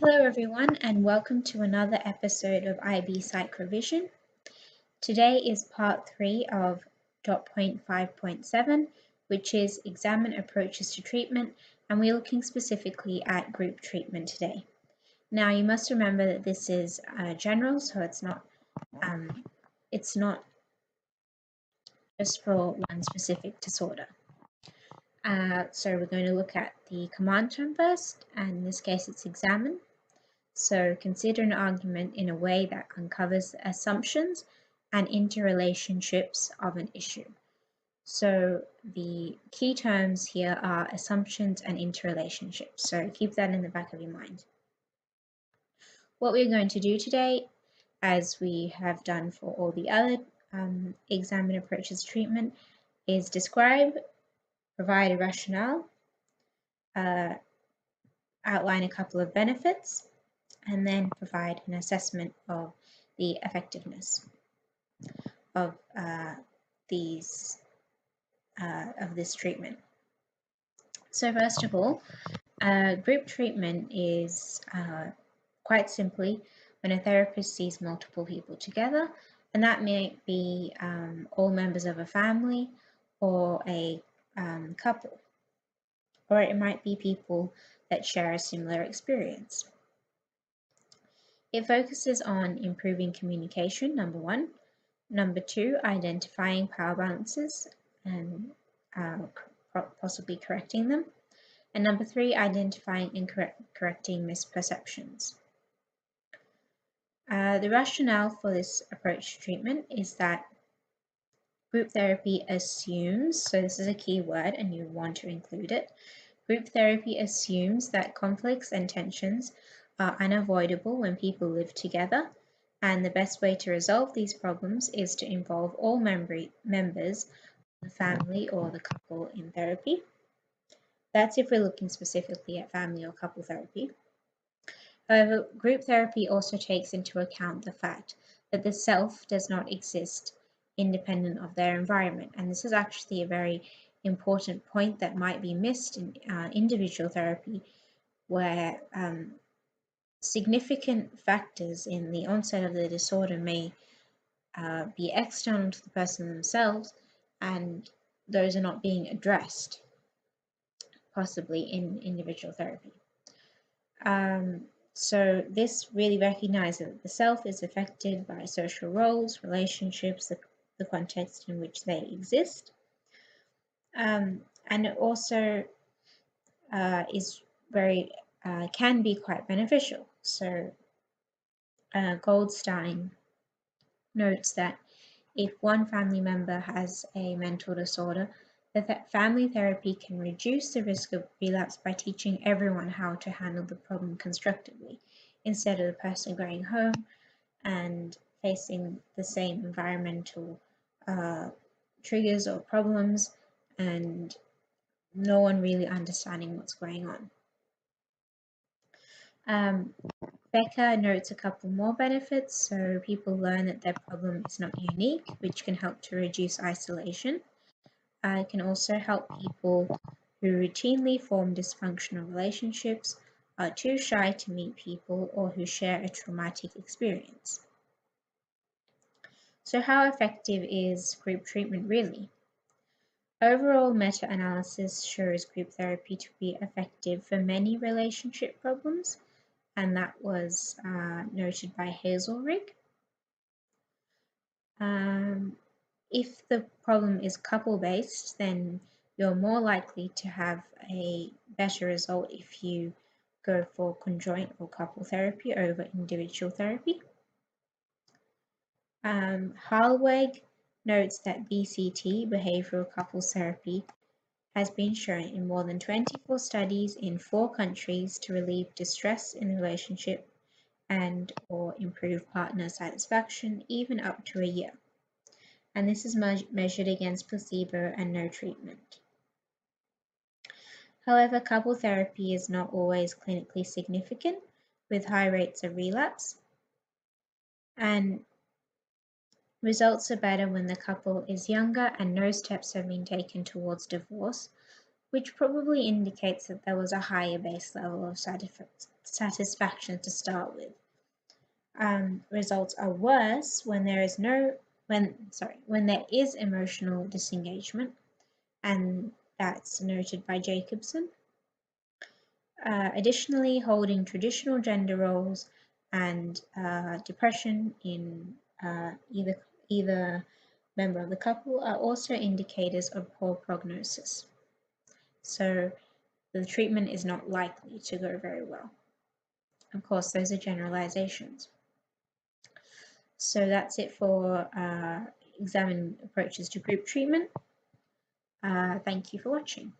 Hello everyone and welcome to another episode of IB Psych Revision. Today is part 3 of .point 5.7, which is examine approaches to treatment, and we're looking specifically at group treatment today. Now you must remember that this is general, so it's not just for one specific disorder. So we're going to look at the command term first, and in this case it's examine. So consider an argument in a way that uncovers the assumptions and interrelationships of an issue. So the key terms here are assumptions and interrelationships. So keep that in the back of your mind. What we're going to do today, as we have done for all the other examine approaches treatment, is describe, provide a rationale, outline a couple of benefits, and then provide an assessment of the effectiveness of this treatment. So first of all, group treatment is quite simply when a therapist sees multiple people together, and that may be all members of a family or a couple, or it might be people that share a similar experience. It focuses on improving communication, number one. Number two, identifying power balances and possibly correcting them. And number three, identifying and correcting misperceptions. The rationale for this approach to treatment is that group therapy assumes, so this is a key word and you want to include it, group therapy assumes that conflicts and tensions are unavoidable when people live together, and the best way to resolve these problems is to involve all members of the family or the couple in therapy. That's if we're looking specifically at family or couple therapy. However, group therapy also takes into account the fact that the self does not exist independent of their environment, and this is actually a very important point that might be missed in individual therapy, where significant factors in the onset of the disorder may be external to the person themselves, and those are not being addressed, possibly in individual therapy. So this really recognizes that the self is affected by social roles, relationships, the context in which they exist, and it also is very can be quite beneficial. So Goldstein notes that if one family member has a mental disorder, that family therapy can reduce the risk of relapse by teaching everyone how to handle the problem constructively, instead of the person going home and facing the same environmental triggers or problems and no one really understanding what's going on. Becker notes a couple more benefits. So people learn that their problem is not unique, which can help to reduce isolation. It can also help people who routinely form dysfunctional relationships, are too shy to meet people, or who share a traumatic experience. So how effective is group treatment really? Overall meta-analysis shows group therapy to be effective for many relationship problems, and that was noted by Hazelrig. If the problem is couple-based, then you're more likely to have a better result if you go for conjoint or couple therapy over individual therapy. Harweg notes that BCT, behavioral couples therapy, has been shown in more than 24 studies in 4 countries to relieve distress in the relationship and or improve partner satisfaction even up to a year. And this is measured against placebo and no treatment. However, couple therapy is not always clinically significant, with high rates of relapse, and results are better when the couple is younger and no steps have been taken towards divorce, which probably indicates that there was a higher base level of satisfaction to start with. Results are worse when there is emotional disengagement, and that's noted by Jacobson. Additionally, holding traditional gender roles and depression in either member of the couple are also indicators of poor prognosis. So the treatment is not likely to go very well. Of course, those are generalizations. So that's it for examining approaches to group treatment. Thank you for watching.